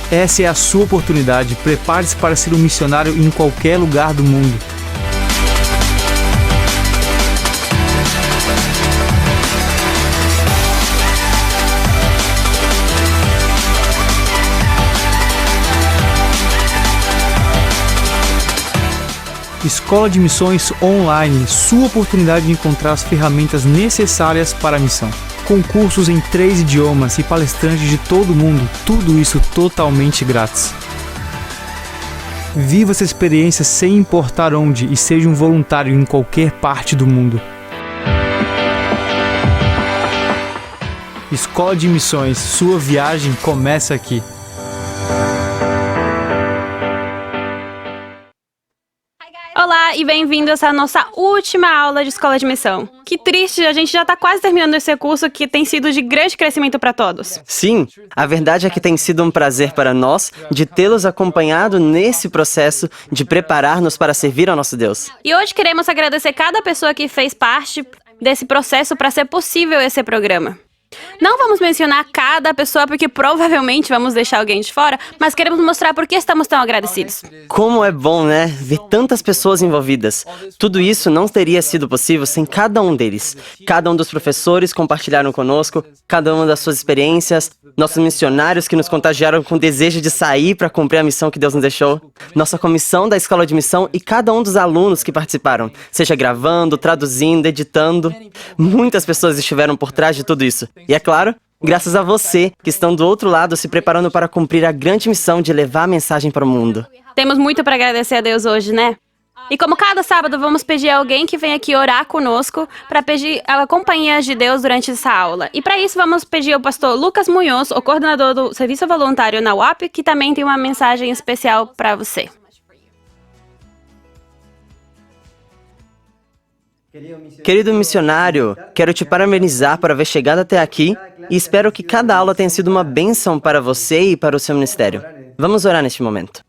Essa é a sua oportunidade. Prepare-se para ser um missionário em qualquer lugar do mundo. Escola de Missões Online, sua oportunidade de encontrar as ferramentas necessárias para a missão. Com cursos em 3 idiomas e palestrantes de todo o mundo, tudo isso totalmente grátis. Viva essa experiência sem importar onde e seja um voluntário em qualquer parte do mundo. Escola de Missões, sua viagem começa aqui. Olá e bem-vindos à nossa última aula de Escola de Missão. Que triste, a gente já está quase terminando esse curso que tem sido de grande crescimento para todos. Sim, a verdade é que tem sido um prazer para nós de tê-los acompanhado nesse processo de preparar-nos para servir ao nosso Deus. E hoje queremos agradecer cada pessoa que fez parte desse processo para ser possível esse programa. Não vamos mencionar cada pessoa porque provavelmente vamos deixar alguém de fora, mas queremos mostrar por que estamos tão agradecidos. Como é bom, né? Ver tantas pessoas envolvidas. Tudo isso não teria sido possível sem cada um deles. Cada um dos professores compartilharam conosco, cada uma das suas experiências, nossos missionários que nos contagiaram com o desejo de sair para cumprir a missão que Deus nos deixou, nossa comissão da Escola de Missão e cada um dos alunos que participaram, seja gravando, traduzindo, editando. Muitas pessoas estiveram por trás de tudo isso. E é claro, graças a você, que estão do outro lado se preparando para cumprir a grande missão de levar a mensagem para o mundo. Temos muito para agradecer a Deus hoje, né? E como cada sábado, vamos pedir a alguém que venha aqui orar conosco para pedir a companhia de Deus durante essa aula. E para isso, vamos pedir ao pastor Lucas Munhoz, o coordenador do Serviço Voluntário na UAP, que também tem uma mensagem especial para você. Querido missionário, quero te parabenizar por haver chegado até aqui e espero que cada aula tenha sido uma bênção para você e para o seu ministério. Vamos orar neste momento.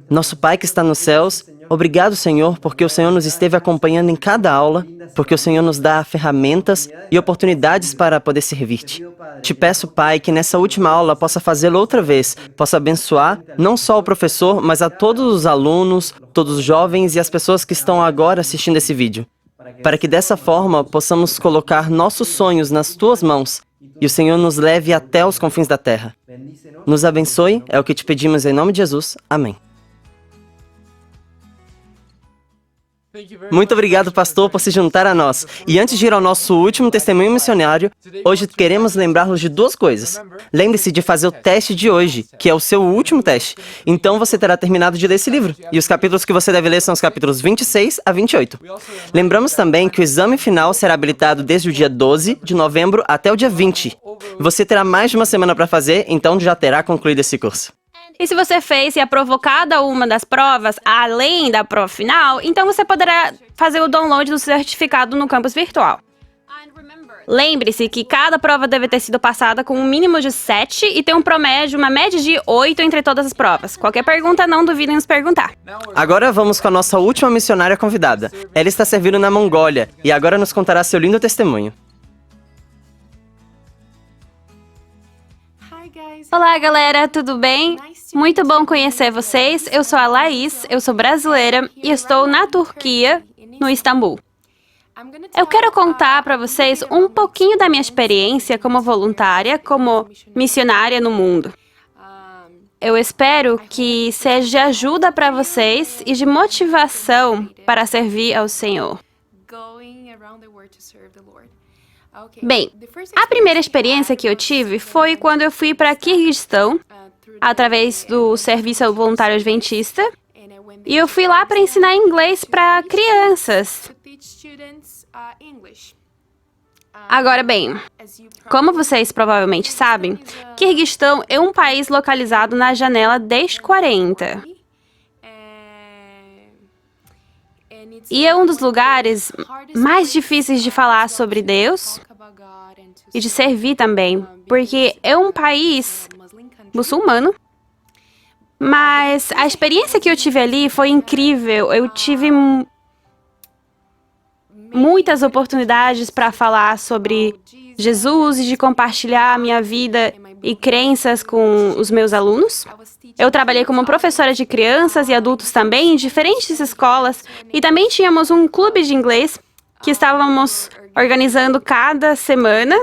Nosso Pai que está nos céus, obrigado, Senhor, porque o Senhor nos esteve acompanhando em cada aula, porque o Senhor nos dá ferramentas e oportunidades para poder servir-te. Te peço, Pai, que nessa última aula possa fazê-lo outra vez, possa abençoar não só o professor, mas a todos os alunos, todos os jovens e as pessoas que estão agora assistindo esse vídeo. Para que dessa forma possamos colocar nossos sonhos nas tuas mãos e o Senhor nos leve até os confins da terra. Nos abençoe, é o que te pedimos em nome de Jesus. Amém. Muito obrigado, pastor, por se juntar a nós. E antes de ir ao nosso último testemunho missionário, hoje queremos lembrá-los de 2 coisas. Lembre-se de fazer o teste de hoje, que é o seu último teste. Então você terá terminado de ler esse livro. E os capítulos que você deve ler são os capítulos 26 a 28. Lembramos também que o exame final será habilitado desde o dia 12 de novembro até o dia 20. Você terá mais de uma semana para fazer, então já terá concluído esse curso. E se você fez e aprovou cada uma das provas, além da prova final, então você poderá fazer o download do certificado no campus virtual. Lembre-se que cada prova deve ter sido passada com um mínimo de 7 e ter uma média de 8 entre todas as provas. Qualquer pergunta, não duvidem em nos perguntar. Agora vamos com a nossa última missionária convidada. Ela está servindo na Mongólia e agora nos contará seu lindo testemunho. Olá, galera, tudo bem? Muito bom conhecer vocês. Eu sou a Laís, eu sou brasileira e estou na Turquia, no Istambul. Eu quero contar para vocês um pouquinho da minha experiência como voluntária, como missionária no mundo. Eu espero que seja de ajuda para vocês e de motivação para servir ao Senhor. Bem, a primeira experiência que eu tive foi quando eu fui para Quirguistão, através do Serviço Voluntário Adventista, e eu fui lá para ensinar inglês para crianças. Agora bem, como vocês provavelmente sabem, Quirguistão é um país localizado na janela 1040. E é um dos lugares mais difíceis de falar sobre Deus e de servir também, porque é um país muçulmano. Mas a experiência que eu tive ali foi incrível. Eu tive muitas oportunidades para falar sobre Jesus e de compartilhar a minha vida e crenças com os meus alunos. Eu trabalhei como professora de crianças e adultos também em diferentes escolas e também tínhamos um clube de inglês que estávamos organizando cada semana.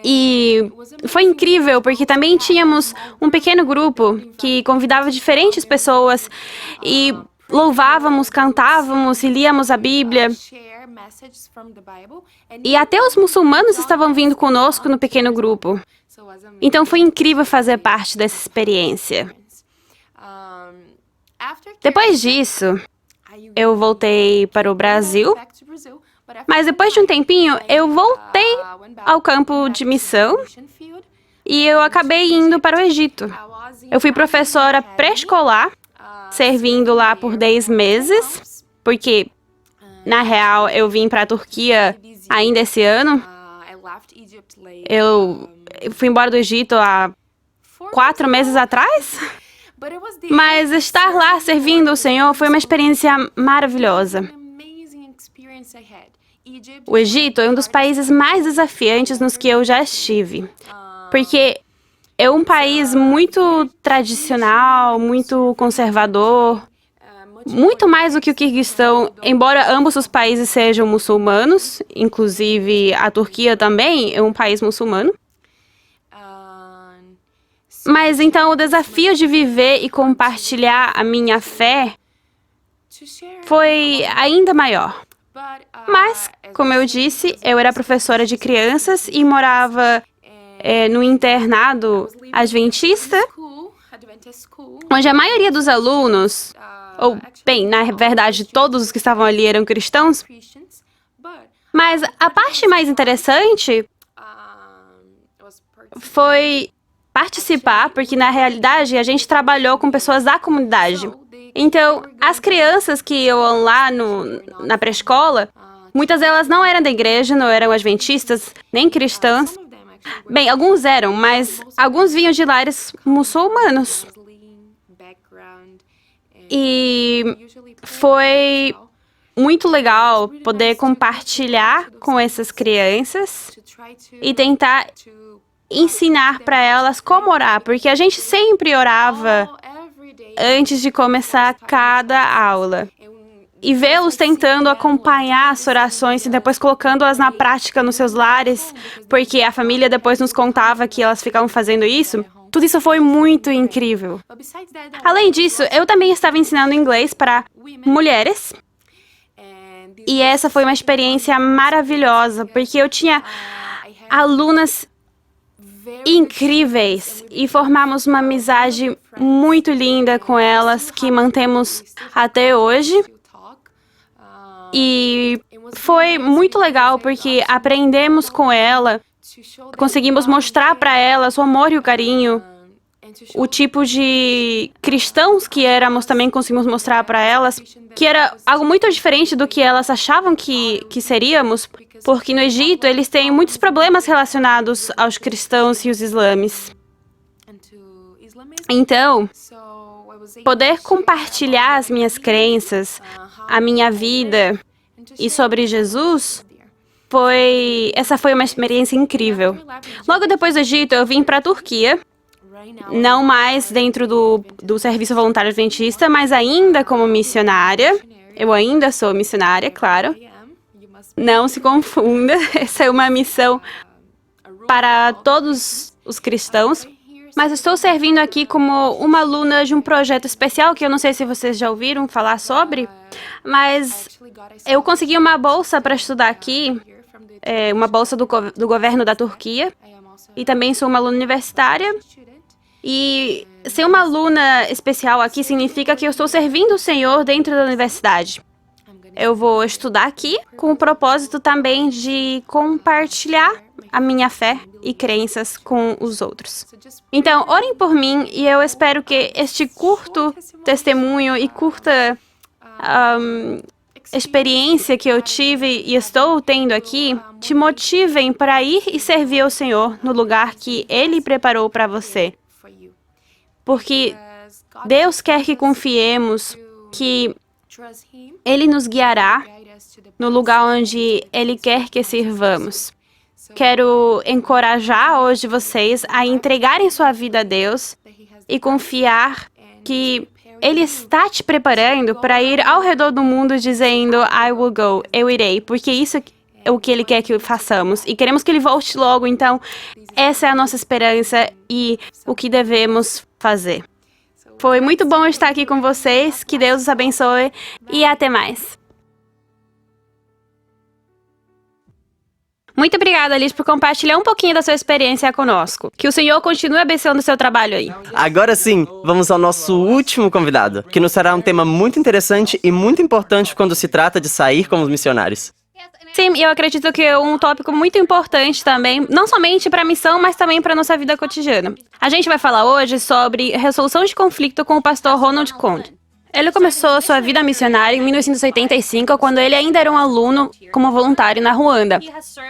E foi incrível, porque também tínhamos um pequeno grupo que convidava diferentes pessoas e louvávamos, cantávamos e líamos a Bíblia. E até os muçulmanos estavam vindo conosco no pequeno grupo. Então foi incrível fazer parte dessa experiência. Depois disso, eu voltei para o Brasil. Mas depois de um tempinho, eu voltei ao campo de missão e eu acabei indo para o Egito. Eu fui professora pré-escolar, servindo lá por 10 meses, porque, na real, eu vim para a Turquia ainda esse ano. Eu fui embora do Egito há 4 meses atrás. Mas estar lá servindo o Senhor foi uma experiência maravilhosa. O Egito é um dos países mais desafiantes nos que eu já estive, porque é um país muito tradicional, muito conservador, muito mais do que o Quirguistão, embora ambos os países sejam muçulmanos, inclusive a Turquia também é um país muçulmano. Mas então o desafio de viver e compartilhar a minha fé foi ainda maior. Mas, como eu disse, eu era professora de crianças e morava no internado adventista, onde a maioria dos alunos, ou bem, na verdade, todos os que estavam ali eram cristãos. Mas a parte mais interessante foi participar, porque na realidade a gente trabalhou com pessoas da comunidade. Então, as crianças que iam lá na pré-escola, muitas delas não eram da igreja, não eram adventistas, nem cristãs. Bem, alguns eram, mas alguns vinham de lares muçulmanos. E foi muito legal poder compartilhar com essas crianças e tentar ensinar para elas como orar, porque a gente sempre orava antes de começar cada aula. E vê-los tentando acompanhar as orações e depois colocando-as na prática nos seus lares, porque a família depois nos contava que elas ficavam fazendo isso. Tudo isso foi muito incrível. Além disso, eu também estava ensinando inglês para mulheres. E essa foi uma experiência maravilhosa, porque eu tinha alunas incríveis e formamos uma amizade muito linda com elas que mantemos até hoje. E foi muito legal porque aprendemos com ela, conseguimos mostrar para elas o amor e o carinho, o tipo de cristãos que éramos também conseguimos mostrar para elas, que era algo muito diferente do que elas achavam que seríamos, porque no Egito eles têm muitos problemas relacionados aos cristãos e os islames. Então, poder compartilhar as minhas crenças, a minha vida e sobre Jesus, essa foi uma experiência incrível. Logo depois do Egito, eu vim para a Turquia, não mais dentro do Serviço Voluntário Adventista, mas ainda como missionária. Eu ainda sou missionária, claro. Não se confunda, essa é uma missão para todos os cristãos. Mas estou servindo aqui como uma aluna de um projeto especial, que eu não sei se vocês já ouviram falar sobre, mas eu consegui uma bolsa para estudar aqui, uma bolsa do governo da Turquia, e também sou uma aluna universitária. E ser uma aluna especial aqui significa que eu estou servindo o Senhor dentro da universidade. Eu vou estudar aqui com o propósito também de compartilhar a minha fé e crenças com os outros. Então, orem por mim e eu espero que este curto testemunho e curta experiência que eu tive e estou tendo aqui te motivem para ir e servir ao Senhor no lugar que Ele preparou para você. Porque Deus quer que confiemos que Ele nos guiará no lugar onde Ele quer que sirvamos. Quero encorajar hoje vocês a entregarem sua vida a Deus e confiar que Ele está te preparando para ir ao redor do mundo dizendo I will go, eu irei, porque isso é o que Ele quer que façamos e queremos que Ele volte logo, então essa é a nossa esperança e o que devemos fazer. Foi muito bom estar aqui com vocês, que Deus os abençoe e até mais. Muito obrigada, Liz, por compartilhar um pouquinho da sua experiência conosco. Que o Senhor continue abençoando o seu trabalho aí. Agora sim, vamos ao nosso último convidado, que nos será um tema muito interessante e muito importante quando se trata de sair como missionários. Sim, e eu acredito que é um tópico muito importante também, não somente para a missão, mas também para a nossa vida cotidiana. A gente vai falar hoje sobre resolução de conflito com o pastor Ronald Conde. Ele começou sua vida missionária em 1985, quando ele ainda era um aluno como voluntário na Ruanda.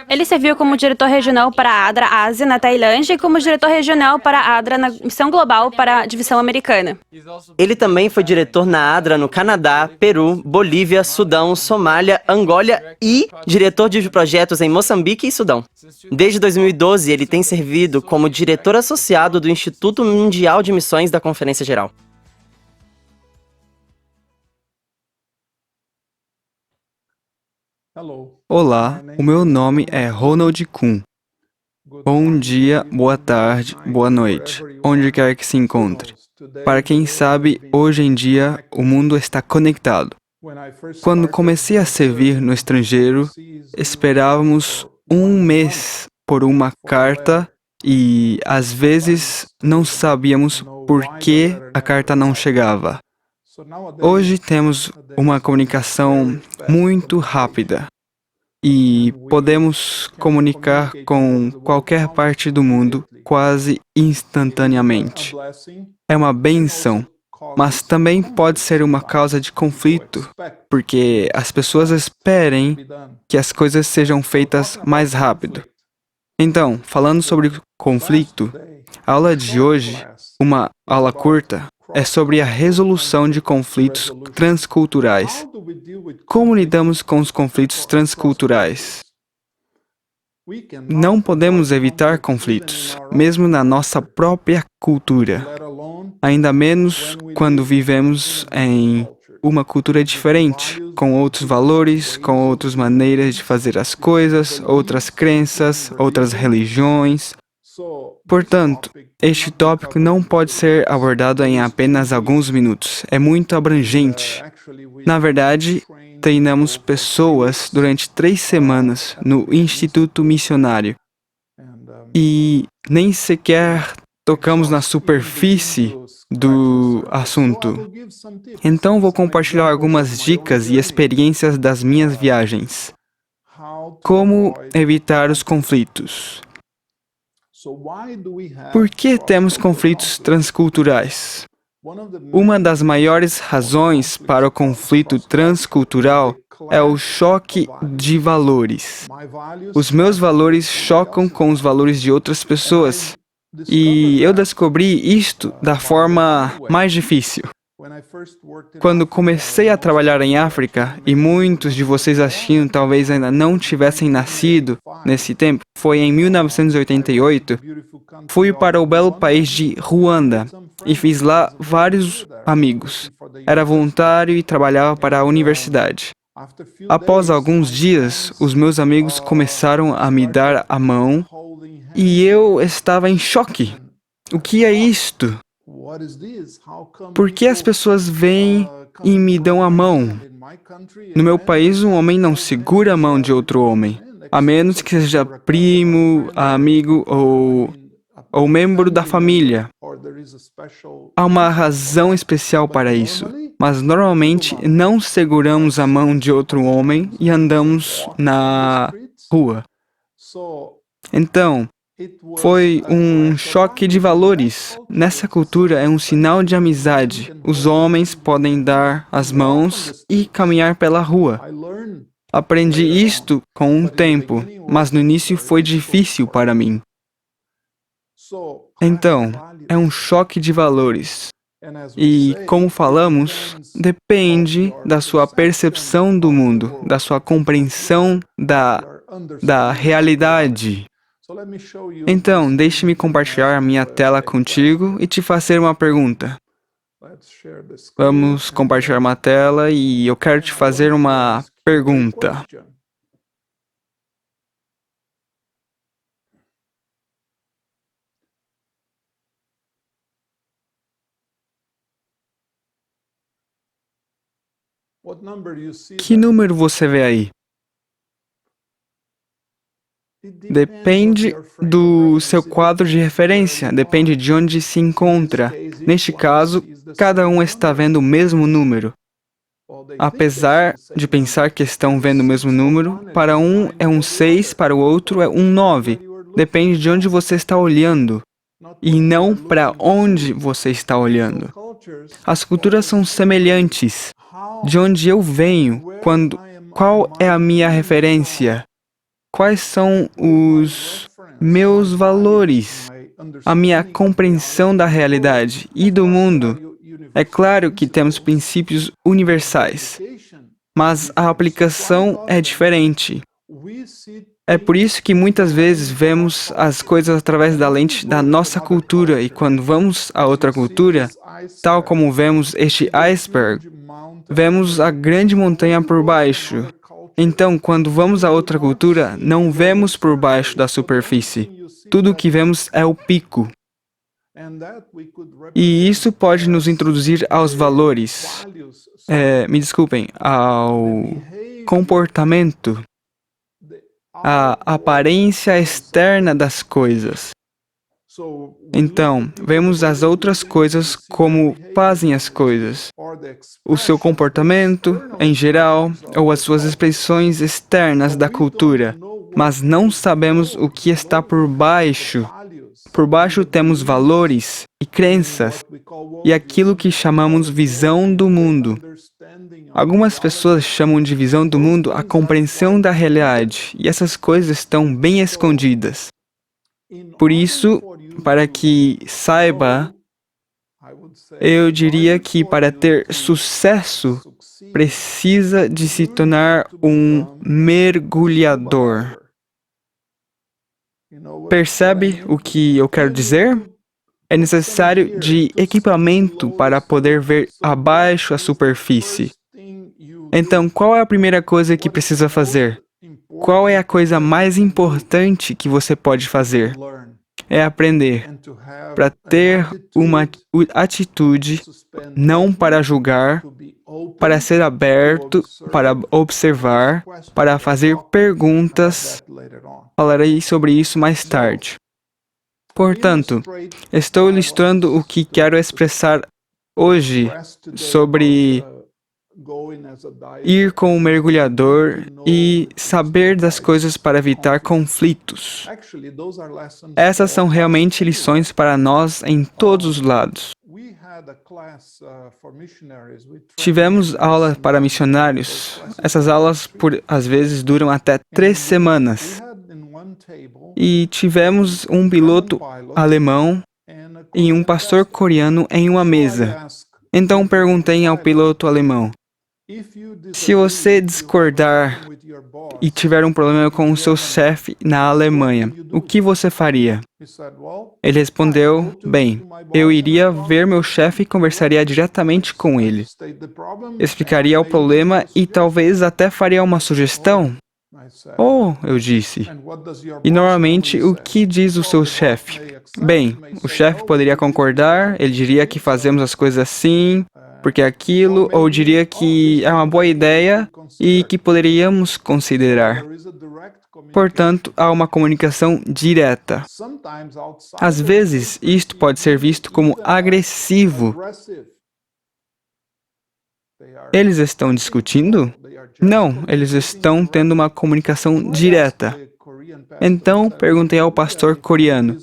Ele serviu como diretor regional para a ADRA Ásia, na Tailândia, e como diretor regional para a ADRA na Missão Global para a Divisão Americana. Ele também foi diretor na ADRA no Canadá, Peru, Bolívia, Sudão, Somália, Angola e diretor de projetos em Moçambique e Sudão. Desde 2012, ele tem servido como diretor associado do Instituto Mundial de Missões da Conferência Geral. Olá, o meu nome é Ronald Kuhn. Bom dia, boa tarde, boa noite, onde quer que se encontre. Para quem sabe, hoje em dia o mundo está conectado. Quando comecei a servir no estrangeiro, esperávamos um mês por uma carta e às vezes não sabíamos por que a carta não chegava. Hoje temos uma comunicação muito rápida e podemos comunicar com qualquer parte do mundo quase instantaneamente. É uma bênção, mas também pode ser uma causa de conflito, porque as pessoas esperem que as coisas sejam feitas mais rápido. Então, falando sobre conflito, a aula de hoje, uma aula curta, é sobre a resolução de conflitos transculturais. Como lidamos com os conflitos transculturais? Não podemos evitar conflitos, mesmo na nossa própria cultura, ainda menos quando vivemos em uma cultura diferente, com outros valores, com outras maneiras de fazer as coisas, outras crenças, outras religiões. Portanto, este tópico não pode ser abordado em apenas alguns minutos. É muito abrangente. Na verdade, treinamos pessoas durante 3 semanas no Instituto Missionário. E nem sequer tocamos na superfície do assunto. Então, vou compartilhar algumas dicas e experiências das minhas viagens. Como evitar os conflitos? Por que temos conflitos transculturais? Uma das maiores razões para o conflito transcultural é o choque de valores. Os meus valores chocam com os valores de outras pessoas. E eu descobri isto da forma mais difícil. Quando comecei a trabalhar em África, e muitos de vocês assistindo talvez ainda não tivessem nascido nesse tempo, foi em 1988, fui para o belo país de Ruanda e fiz lá vários amigos. Era voluntário e trabalhava para a universidade. Após alguns dias, os meus amigos começaram a me dar a mão e eu estava em choque. O que é isto? Por que as pessoas vêm e me dão a mão? No meu país, um homem não segura a mão de outro homem, a menos que seja primo, amigo ou membro da família. Há uma razão especial para isso, mas normalmente não seguramos a mão de outro homem e andamos na rua. Então, foi um choque de valores. Nessa cultura é um sinal de amizade. Os homens podem dar as mãos e caminhar pela rua. Aprendi isto com um tempo, mas no início foi difícil para mim. Então, é um choque de valores. E, como falamos, depende da sua percepção do mundo, da sua compreensão da da realidade. Então, deixe-me compartilhar a minha tela contigo e te fazer uma pergunta. Vamos compartilhar uma tela e eu quero te fazer uma pergunta. Que número você vê aí? Depende do seu quadro de referência, depende de onde se encontra. Neste caso, cada um está vendo o mesmo número. Apesar de pensar que estão vendo o mesmo número, para um é um 6, para o outro é um 9. Depende de onde você está olhando e não para onde você está olhando. As culturas são semelhantes. De onde eu venho, qual é a minha referência? Quais são os meus valores? A minha compreensão da realidade e do mundo? É claro que temos princípios universais, mas a aplicação é diferente. É por isso que muitas vezes vemos as coisas através da lente da nossa cultura, e quando vamos a outra cultura, tal como vemos este iceberg, vemos a grande montanha por baixo. Então, quando vamos a outra cultura, não vemos por baixo da superfície. Tudo o que vemos é o pico. E isso pode nos introduzir aos valores, me desculpem, ao comportamento, à aparência externa das coisas. Então, vemos as outras coisas como fazem as coisas. O seu comportamento, em geral, ou as suas expressões externas da cultura, mas não sabemos o que está por baixo. Por baixo temos valores e crenças, e aquilo que chamamos visão do mundo. Algumas pessoas chamam de visão do mundo a compreensão da realidade, e essas coisas estão bem escondidas. Por isso, para que saiba, eu diria que para ter sucesso, precisa de se tornar um mergulhador. Percebe o que eu quero dizer? É necessário de equipamento para poder ver abaixo a superfície. Então, qual é a primeira coisa que precisa fazer? Qual é a coisa mais importante que você pode fazer? É aprender, para ter uma atitude não para julgar, para ser aberto, para observar, para fazer perguntas. Falarei sobre isso mais tarde. Portanto, estou ilustrando o que quero expressar hoje sobre ir com o mergulhador e saber das coisas para evitar conflitos. Essas são realmente lições para nós em todos os lados. Tivemos aula para missionários. Essas aulas, às vezes, duram até 3 semanas. E tivemos um piloto alemão e um pastor coreano em uma mesa. Então perguntei ao piloto alemão: se você discordar e tiver um problema com o seu chefe na Alemanha, o que você faria? Ele respondeu: bem, eu iria ver meu chefe e conversaria diretamente com ele. Explicaria o problema e talvez até faria uma sugestão. Oh, eu disse. E normalmente, o que diz o seu chefe? Bem, o chefe poderia concordar, ele diria que fazemos as coisas assim, porque aquilo, ou diria que é uma boa ideia e que poderíamos considerar. Portanto, há uma comunicação direta. Às vezes, isto pode ser visto como agressivo. Eles estão discutindo? Não, eles estão tendo uma comunicação direta. Então, perguntei ao pastor coreano: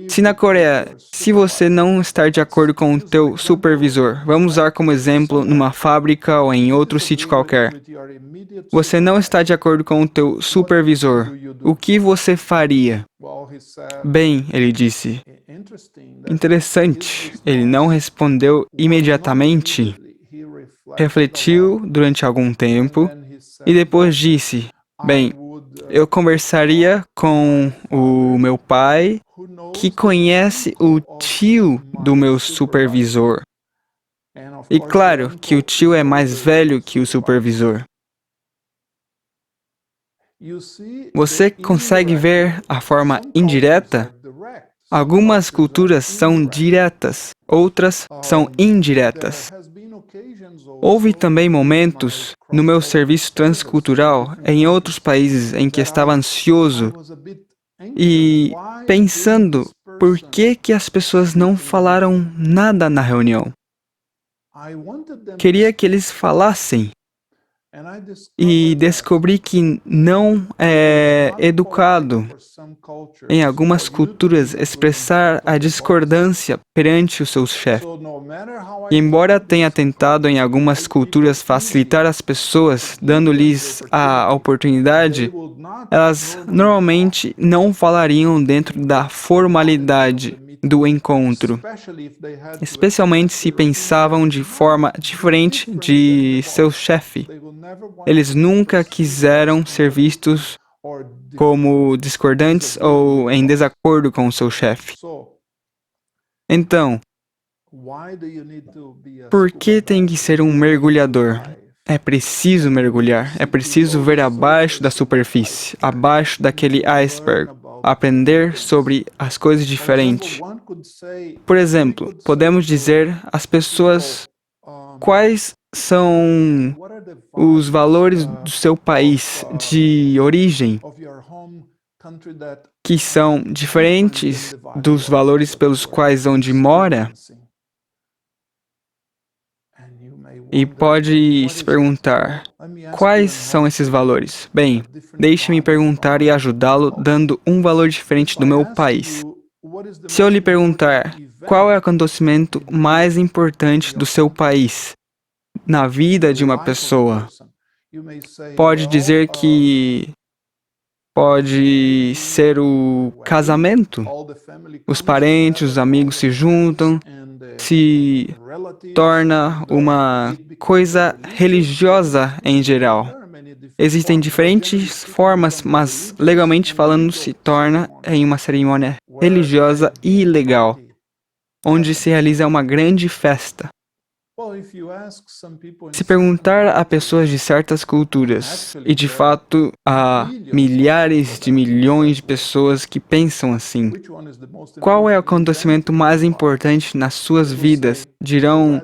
se na Coreia, se você não está de acordo com o teu supervisor, vamos usar como exemplo numa fábrica ou em outro sítio qualquer, você não está de acordo com o teu supervisor, o que você faria? Bem, ele disse. Interessante, ele não respondeu imediatamente. Refletiu durante algum tempo e depois disse: bem, eu conversaria com o meu pai, que conhece o tio do meu supervisor. E claro que o tio é mais velho que o supervisor. Você consegue ver a forma indireta? Algumas culturas são diretas, outras são indiretas. Houve também momentos no meu serviço transcultural em outros países em que estava ansioso e pensando por que as pessoas não falaram nada na reunião. Queria que eles falassem. E descobri que não é educado em algumas culturas expressar a discordância perante o seu chefe. E embora tenha tentado em algumas culturas facilitar as pessoas, dando-lhes a oportunidade, elas normalmente não falariam dentro da formalidade do encontro, especialmente se pensavam de forma diferente de seu chefe. Eles nunca quiseram ser vistos como discordantes ou em desacordo com seu chefe. Então, por que tem que ser um mergulhador? É preciso mergulhar, é preciso ver abaixo da superfície, abaixo daquele iceberg, aprender sobre as coisas diferentes. Por exemplo, podemos dizer às pessoas quais são os valores do seu país de origem, que são diferentes dos valores pelos quais onde mora. E pode se perguntar, quais são esses valores? Bem, deixe-me perguntar e ajudá-lo dando um valor diferente do meu país. Se eu lhe perguntar, qual é o acontecimento mais importante do seu país na vida de uma pessoa? Pode dizer que pode ser o casamento. Os parentes, os amigos se juntam, se torna uma coisa religiosa em geral. Existem diferentes formas, mas legalmente falando se torna em uma cerimônia religiosa e legal, onde se realiza uma grande festa. Se perguntar a pessoas de certas culturas, e de fato há milhares de milhões de pessoas que pensam assim, qual é o acontecimento mais importante nas suas vidas? Dirão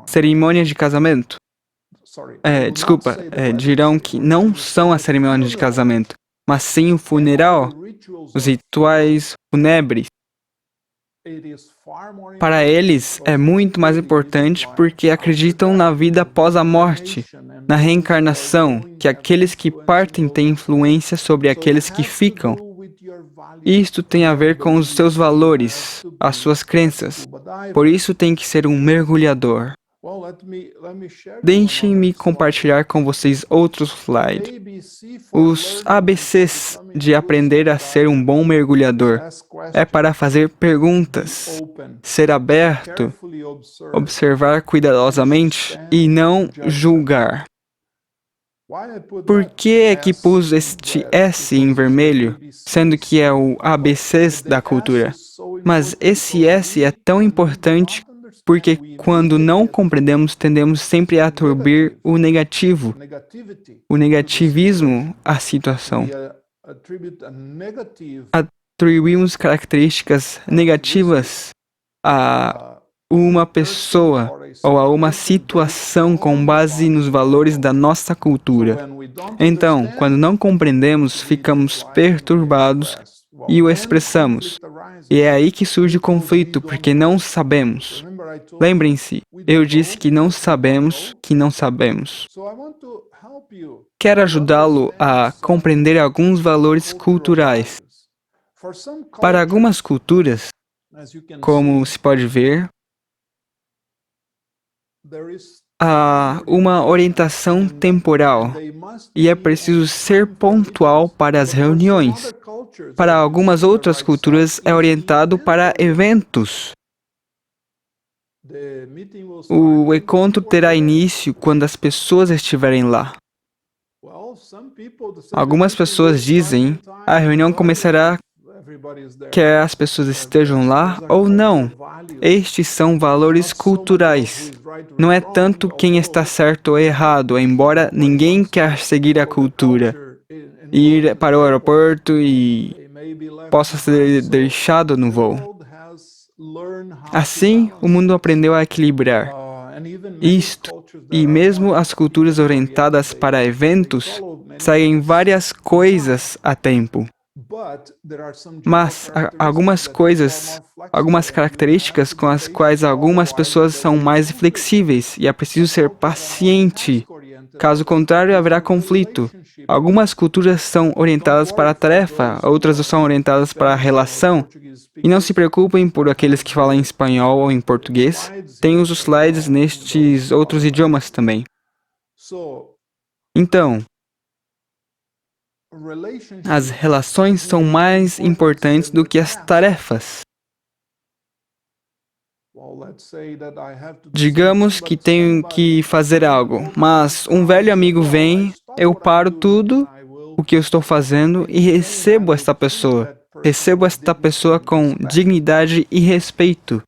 cerimônia de casamento? Dirão que não são as cerimônias de casamento, mas sim o funeral, os rituais fúnebres. Para eles, é muito mais importante porque acreditam na vida após a morte, na reencarnação, que aqueles que partem têm influência sobre aqueles que ficam. Isto tem a ver com os seus valores, as suas crenças. Por isso tem que ser um mergulhador. Deixem-me compartilhar com vocês outro slide. Os ABCs de aprender a ser um bom mergulhador é para fazer perguntas, ser aberto, observar cuidadosamente e não julgar. Por que é que pus este S em vermelho, sendo que é o ABCs da cultura? Mas esse S é tão importante porque quando não compreendemos, tendemos sempre a atribuir o negativo, o negativismo à situação. Atribuímos características negativas a uma pessoa ou a uma situação com base nos valores da nossa cultura. Então, quando não compreendemos, ficamos perturbados e o expressamos. E é aí que surge o conflito, porque não sabemos. Lembrem-se, eu disse que não sabemos que não sabemos. Quero ajudá-lo a compreender alguns valores culturais. Para algumas culturas, como se pode ver, há uma orientação temporal e é preciso ser pontual para as reuniões. Para algumas outras culturas, é orientado para eventos. O encontro terá início quando as pessoas estiverem lá. Algumas pessoas dizem, a reunião começará quer as pessoas estejam lá ou não. Estes são valores culturais. Não é tanto quem está certo ou errado, embora ninguém quer seguir a cultura. Ir para o aeroporto e possa ser deixado no voo. Assim, o mundo aprendeu a equilibrar isto, e mesmo as culturas orientadas para eventos seguem várias coisas a tempo. Mas há algumas características com as quais algumas pessoas são mais flexíveis e é preciso ser paciente. Caso contrário, haverá conflito. Algumas culturas são orientadas para a tarefa, outras são orientadas para a relação. E não se preocupem por aqueles que falam em espanhol ou em português. Tem os slides nestes outros idiomas também. Então, as relações são mais importantes do que as tarefas. Digamos que tenho que fazer algo, mas um velho amigo vem, eu paro tudo o que eu estou fazendo e recebo esta pessoa. Recebo esta pessoa com dignidade e respeito.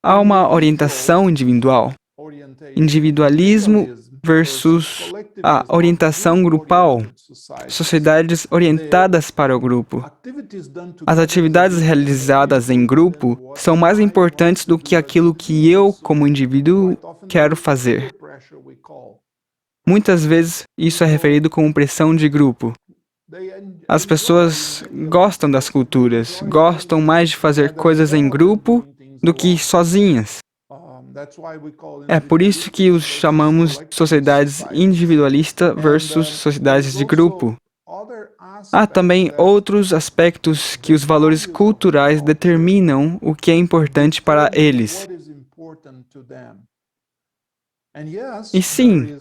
Há uma orientação individual. Individualismo versus a orientação grupal. Sociedades orientadas para o grupo. As atividades realizadas em grupo são mais importantes do que aquilo que eu, como indivíduo, quero fazer. Muitas vezes, isso é referido como pressão de grupo. As pessoas gostam das culturas, gostam mais de fazer coisas em grupo do que sozinhas. É por isso que os chamamos de sociedades individualistas versus sociedades de grupo. Há também outros aspectos que os valores culturais determinam o que é importante para eles. E sim,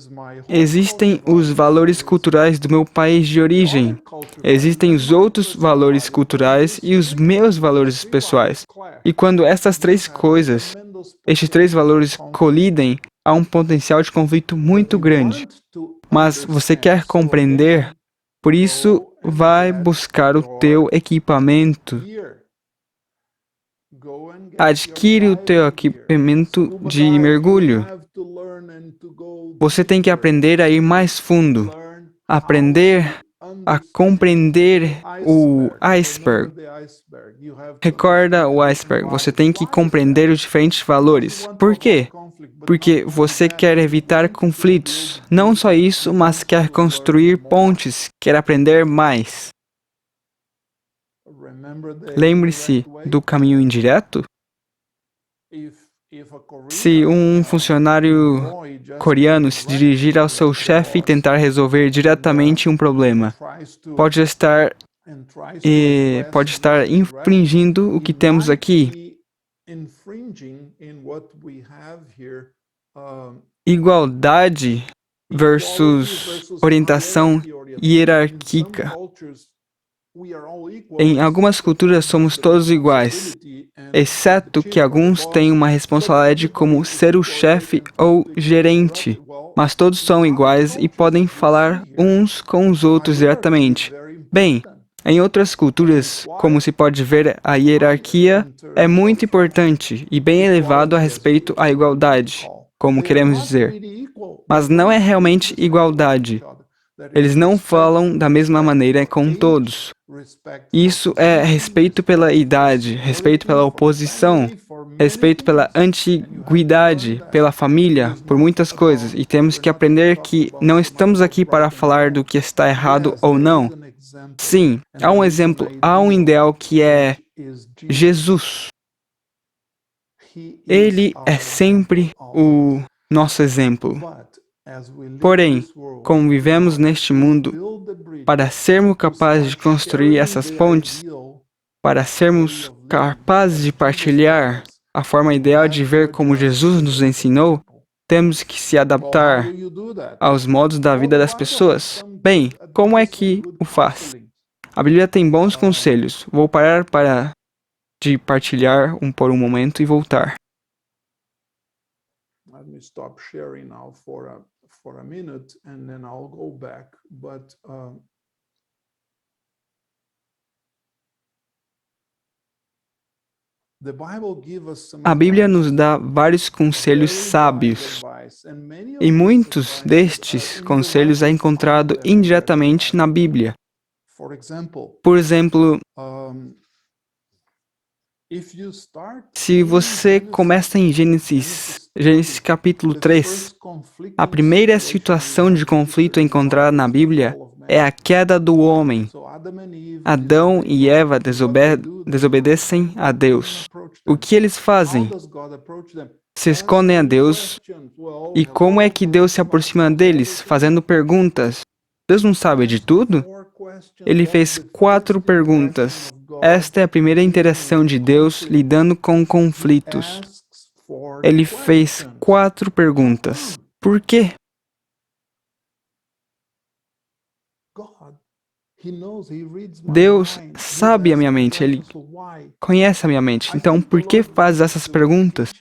existem os valores culturais do meu país de origem. Existem os outros valores culturais e os meus valores pessoais. E quando essas estes três valores colidem, há um potencial de conflito muito grande. Mas você quer compreender, por isso vai buscar o teu equipamento. Adquire o teu equipamento de mergulho. Você tem que aprender a ir mais fundo, aprender a compreender o iceberg. Recorda o iceberg. Você tem que compreender os diferentes valores. Por quê? Porque você quer evitar conflitos. Não só isso, mas quer construir pontes, quer aprender mais. Lembre-se do caminho indireto. Se um funcionário coreano se dirigir ao seu chefe e tentar resolver diretamente um problema, pode estar infringindo o que temos aqui. Igualdade versus orientação hierárquica. Em algumas culturas somos todos iguais, exceto que alguns têm uma responsabilidade como ser o chefe ou gerente, mas todos são iguais e podem falar uns com os outros diretamente. Bem, em outras culturas, como se pode ver, a hierarquia é muito importante e bem elevado a respeito à igualdade, como queremos dizer. Mas não é realmente igualdade. Eles não falam da mesma maneira com todos. Isso é respeito pela idade, respeito pela oposição, respeito pela antiguidade, pela família, por muitas coisas. E temos que aprender que não estamos aqui para falar do que está errado ou não. Sim, há um exemplo, há um ideal que é Jesus. Ele é sempre o nosso exemplo. Porém, como vivemos neste mundo, para sermos capazes de construir essas pontes, para sermos capazes de partilhar a forma ideal de ver como Jesus nos ensinou, temos que se adaptar aos modos da vida das pessoas. Bem, como é que o faz? A Bíblia tem bons conselhos. Vou parar de partilhar por um momento e voltar. A Bíblia nos dá vários conselhos sábios, e muitos destes conselhos é encontrado indiretamente na Bíblia. Por exemplo, se você começa em Gênesis capítulo 3, a primeira situação de conflito encontrada na Bíblia é a queda do homem. Adão e Eva desobedecem a Deus. O que eles fazem? Se escondem a Deus. E como é que Deus se aproxima deles? Fazendo perguntas. Deus não sabe de tudo? Ele fez 4 perguntas. Esta é a primeira interação de Deus lidando com conflitos. Ele fez 4 perguntas. Por quê? Deus sabe a minha mente, Ele conhece a minha mente. Então, por que faz essas perguntas?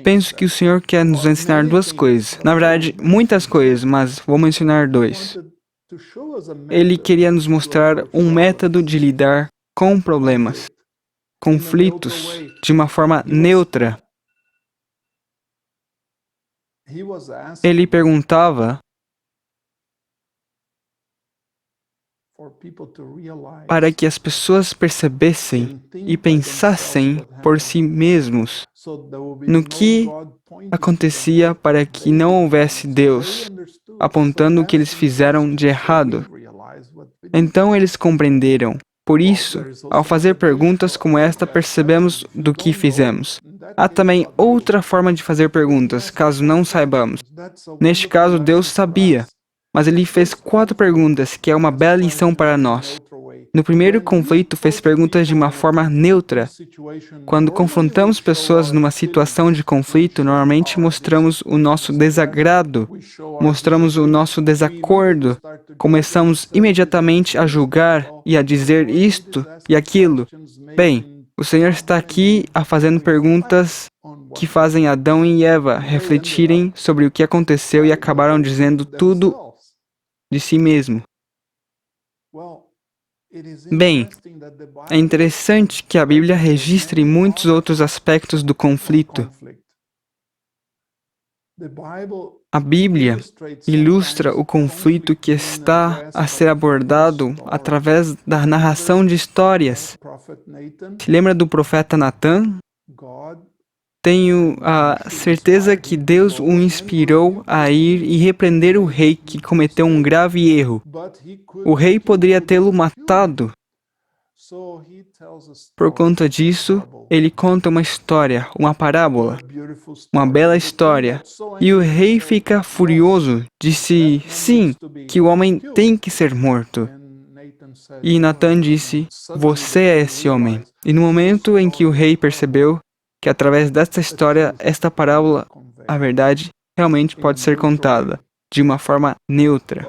Penso que o Senhor quer nos ensinar 2 coisas. Na verdade, muitas coisas, mas vou mencionar 2. Ele queria nos mostrar um método de lidar com problemas, conflitos, de uma forma neutra. Ele perguntava para que as pessoas percebessem e pensassem por si mesmos no que acontecia para que não houvesse Deus, apontando o que eles fizeram de errado. Então eles compreenderam. Por isso, ao fazer perguntas como esta, percebemos do que fizemos. Há também outra forma de fazer perguntas, caso não saibamos. Neste caso, Deus sabia, mas Ele fez 4 perguntas, que é uma bela lição para nós. No primeiro conflito, fez perguntas de uma forma neutra. Quando confrontamos pessoas numa situação de conflito, normalmente mostramos o nosso desagrado, mostramos o nosso desacordo, começamos imediatamente a julgar e a dizer isto e aquilo. Bem, o Senhor está aqui a fazendo perguntas que fazem Adão e Eva refletirem sobre o que aconteceu e acabaram dizendo tudo de si mesmo. Bem, é interessante que a Bíblia registre muitos outros aspectos do conflito. A Bíblia ilustra o conflito que está a ser abordado através da narração de histórias. Se lembra do profeta Natã? Tenho a certeza que Deus o inspirou a ir e repreender o rei que cometeu um grave erro. O rei poderia tê-lo matado. Por conta disso, ele conta uma história, uma parábola, uma bela história. E o rei fica furioso, disse, sim, que o homem tem que ser morto. E Natã disse, você é esse homem. E no momento em que o rei percebeu que através desta história, esta parábola, a verdade, realmente pode ser contada de uma forma neutra.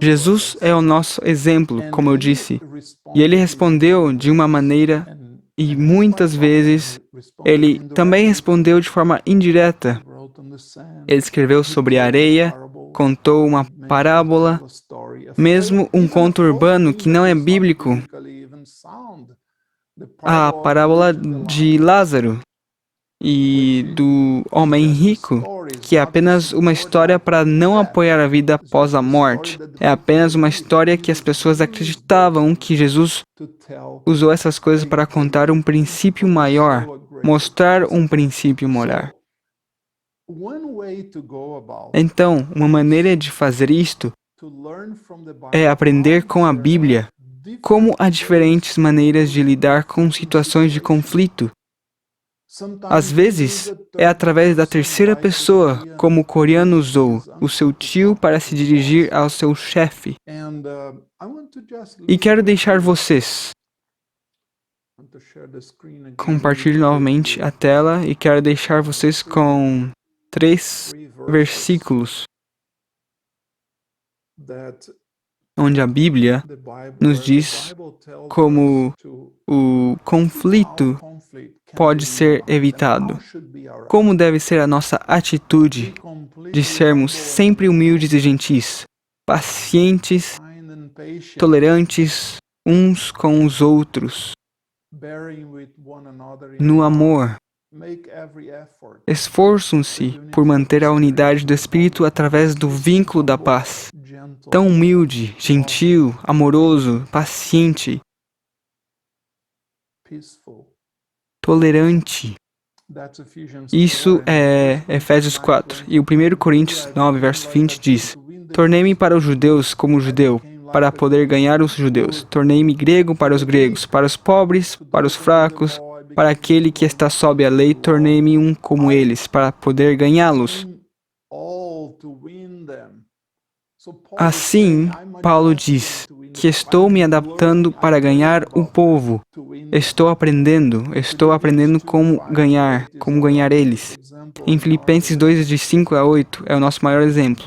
Jesus é o nosso exemplo, como eu disse, e ele respondeu de uma maneira e muitas vezes ele também respondeu de forma indireta. Ele escreveu sobre a areia, contou uma parábola, mesmo um conto urbano que não é bíblico, a parábola de Lázaro e do homem rico, que é apenas uma história para não apoiar a vida após a morte. É apenas uma história que as pessoas acreditavam que Jesus usou essas coisas para contar um princípio maior, mostrar um princípio moral. Então, uma maneira de fazer isto é aprender com a Bíblia como há diferentes maneiras de lidar com situações de conflito. Às vezes, é através da terceira pessoa, como o coreano usou, o seu tio para se dirigir ao seu chefe. E quero deixar vocês. Compartilhe novamente a tela e quero deixar vocês com 3 versículos onde a Bíblia nos diz como o conflito pode ser evitado. Como deve ser a nossa atitude de sermos sempre humildes e gentis, pacientes, tolerantes uns com os outros, no amor. Esforçam-se por manter a unidade do Espírito através do vínculo da paz. Tão humilde, gentil, amoroso, paciente, tolerante. Isso é Efésios 4. E o 1 Coríntios 9, verso 20 diz: Tornei-me para os judeus como judeu, para poder ganhar os judeus. Tornei-me grego para os gregos, para os pobres, para os fracos, para aquele que está sob a lei, tornei-me um como eles, para poder ganhá-los. Assim, Paulo diz que estou me adaptando para ganhar o povo. Estou aprendendo como ganhar eles. Em Filipenses 2, de 5 a 8, é o nosso maior exemplo.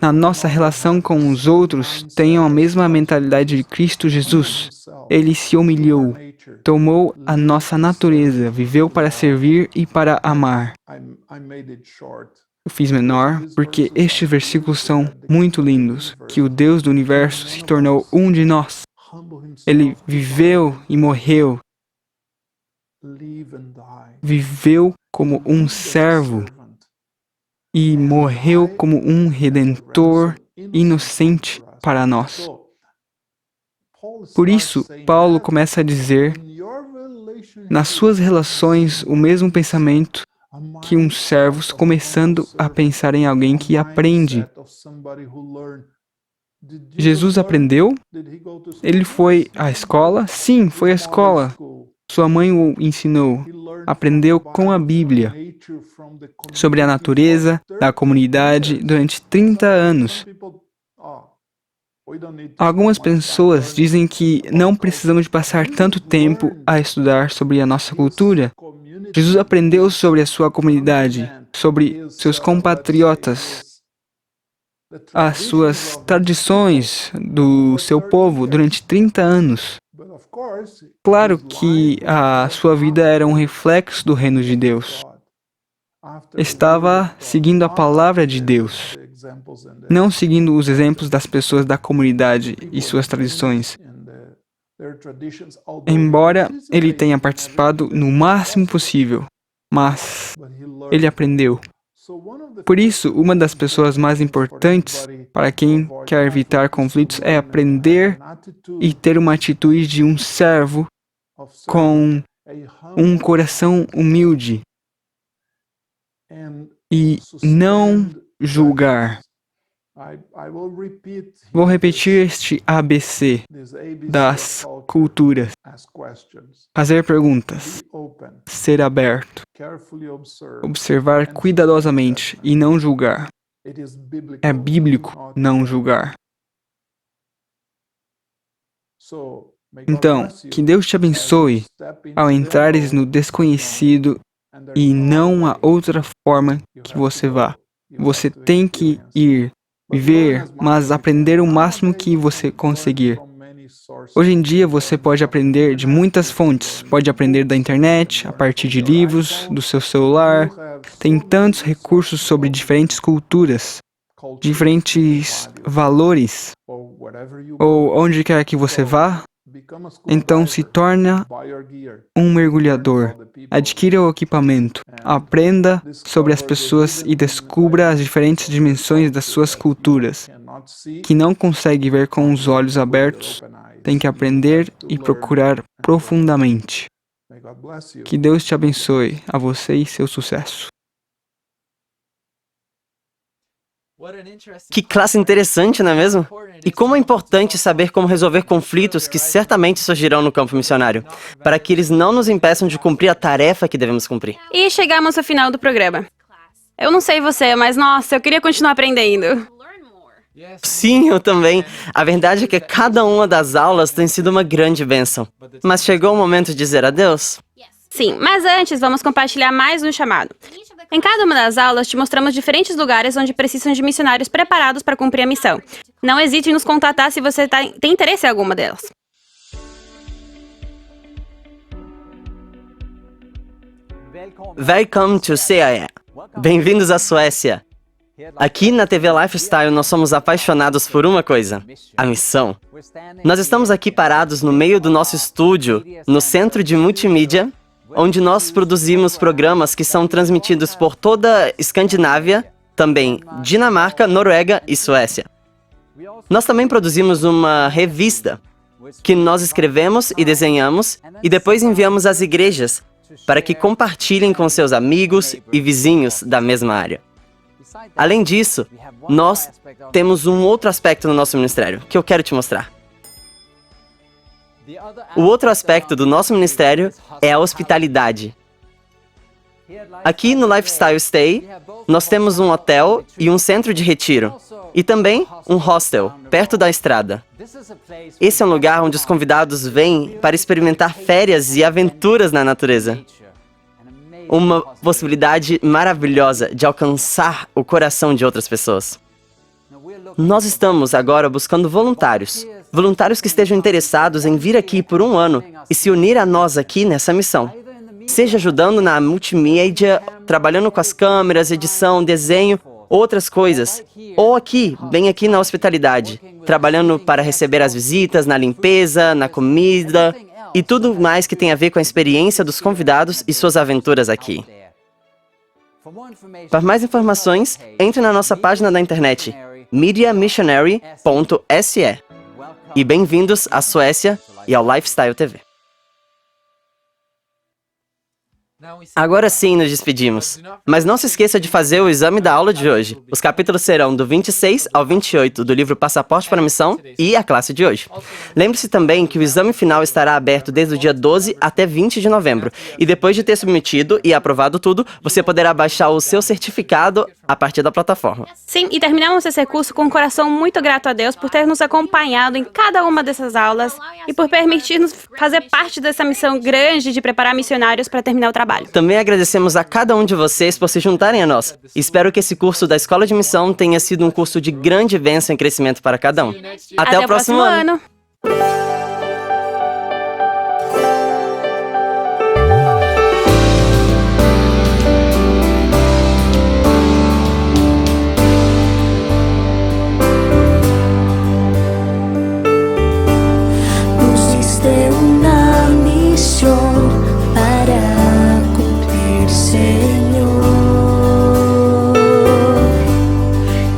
Na nossa relação com os outros, tenham a mesma mentalidade de Cristo Jesus. Ele se humilhou, tomou a nossa natureza, viveu para servir e para amar. Eu fiz menor porque estes versículos são muito lindos, que o Deus do universo se tornou um de nós. Ele viveu e morreu. Viveu como um servo e morreu como um redentor inocente para nós. Por isso, Paulo começa a dizer, nas suas relações, o mesmo pensamento que um servo começando a pensar em alguém que aprende. Jesus aprendeu? Ele foi à escola? Sim, foi à escola. Sua mãe o ensinou. Aprendeu com a Bíblia sobre a natureza da comunidade durante 30 anos. Algumas pessoas dizem que não precisamos de passar tanto tempo a estudar sobre a nossa cultura. Jesus aprendeu sobre a sua comunidade, sobre seus compatriotas, as suas tradições do seu povo durante 30 anos. Claro que a sua vida era um reflexo do reino de Deus. Estava seguindo a palavra de Deus, não seguindo os exemplos das pessoas da comunidade e suas tradições. Embora ele tenha participado no máximo possível, mas ele aprendeu. Por isso, uma das pessoas mais importantes para quem quer evitar conflitos é aprender e ter uma atitude de um servo com um coração humilde e não julgar. Vou repetir este ABC das culturas. Fazer perguntas. Ser aberto. Observar cuidadosamente e não julgar. É bíblico não julgar. Então, que Deus te abençoe ao entrares no desconhecido e não há outra forma que você vá. Você tem que ir, viver, mas aprender o máximo que você conseguir. Hoje em dia você pode aprender de muitas fontes. Pode aprender da internet, a partir de livros, do seu celular. Tem tantos recursos sobre diferentes culturas, diferentes valores. Ou onde quer que você vá, então se torna um mergulhador. Adquira o equipamento. Aprenda sobre as pessoas e descubra as diferentes dimensões das suas culturas. Que não consegue ver com os olhos abertos, tem que aprender e procurar profundamente. Que Deus te abençoe, a você e seu sucesso. Que classe interessante, não é mesmo? E como é importante saber como resolver conflitos que certamente surgirão no campo missionário, para que eles não nos impeçam de cumprir a tarefa que devemos cumprir. E chegamos ao final do programa. Eu não sei você, mas nossa, eu queria continuar aprendendo. Sim, eu também. A verdade é que cada uma das aulas tem sido uma grande bênção. Mas chegou o momento de dizer adeus? Sim, mas antes vamos compartilhar mais um chamado. Em cada uma das aulas, te mostramos diferentes lugares onde precisam de missionários preparados para cumprir a missão. Não hesite em nos contatar se você tem interesse em alguma delas. Welcome to CIE. Bem-vindos à Suécia. Aqui na TV Lifestyle nós somos apaixonados por uma coisa: a missão. Nós estamos aqui parados no meio do nosso estúdio, no centro de multimídia, onde nós produzimos programas que são transmitidos por toda a Escandinávia, também Dinamarca, Noruega e Suécia. Nós também produzimos uma revista que nós escrevemos e desenhamos e depois enviamos às igrejas para que compartilhem com seus amigos e vizinhos da mesma área. Além disso, nós temos um outro aspecto no nosso ministério que eu quero te mostrar. O outro aspecto do nosso ministério é a hospitalidade. Aqui no Lifestyle Stay, nós temos um hotel e um centro de retiro, e também um hostel, perto da estrada. Esse é um lugar onde os convidados vêm para experimentar férias e aventuras na natureza. Uma possibilidade maravilhosa de alcançar o coração de outras pessoas. Nós estamos agora buscando voluntários que estejam interessados em vir aqui por um ano e se unir a nós aqui nessa missão. Seja ajudando na multimídia, trabalhando com as câmeras, edição, desenho, outras coisas. Ou aqui, bem aqui na hospitalidade, trabalhando para receber as visitas, na limpeza, na comida e tudo mais que tem a ver com a experiência dos convidados e suas aventuras aqui. Para mais informações, entre na nossa página da internet, mediamissionary.se. E bem-vindos à Suécia e ao Lifestyle TV. Agora sim nos despedimos. Mas não se esqueça de fazer o exame da aula de hoje. Os capítulos serão do 26 ao 28 do livro Passaporte para a Missão e a classe de hoje. Lembre-se também que o exame final estará aberto desde o dia 12 até 20 de novembro. E depois de ter submetido e aprovado tudo, você poderá baixar o seu certificado a partir da plataforma. Sim, e terminamos esse curso com um coração muito grato a Deus por ter nos acompanhado em cada uma dessas aulas e por permitir-nos fazer parte dessa missão grande de preparar missionários para terminar o trabalho. Também agradecemos a cada um de vocês por se juntarem a nós. Espero que esse curso da Escola de Missão tenha sido um curso de grande bênção e crescimento para cada um. Até o próximo ano!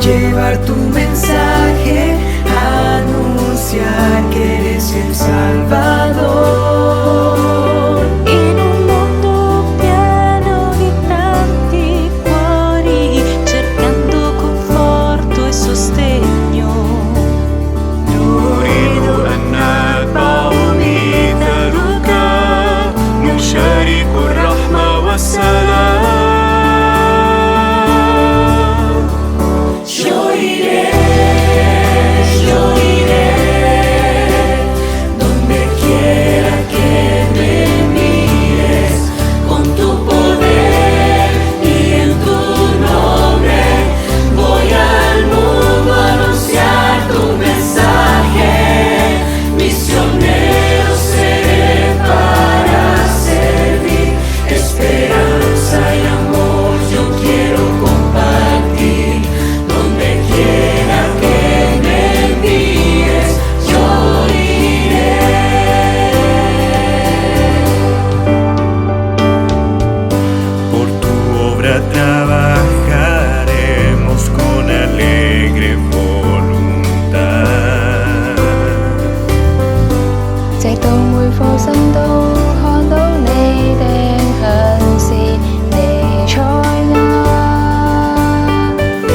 Llevar tu mensaje, anunciar que eres el Salvador. In un mondo pieno di tanti cuori, cercando conforto e sostegno. نريد أن نتبع مثلك، نشارك الرحمة والسلام.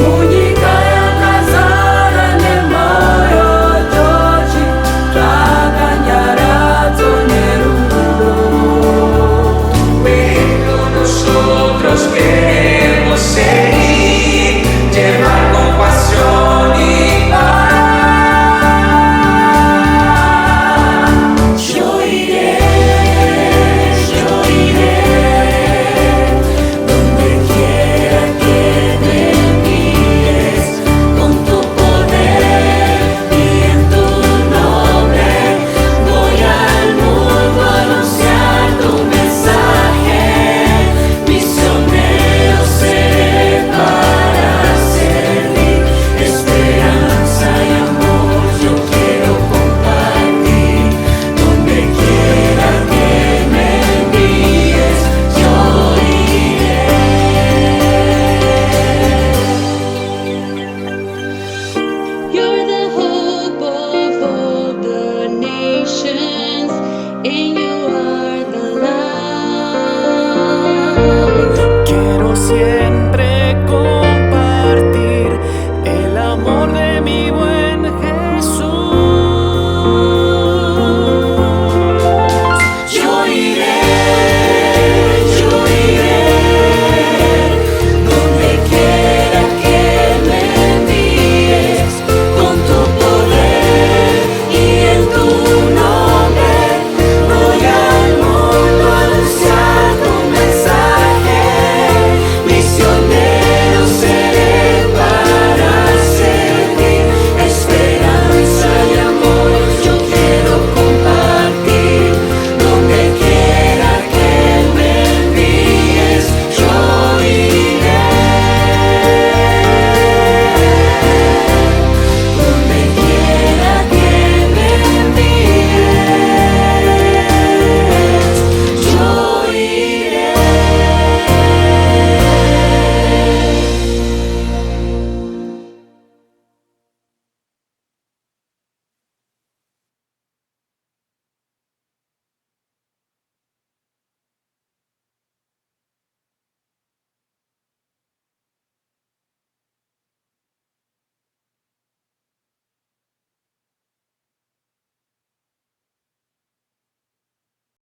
Mỗi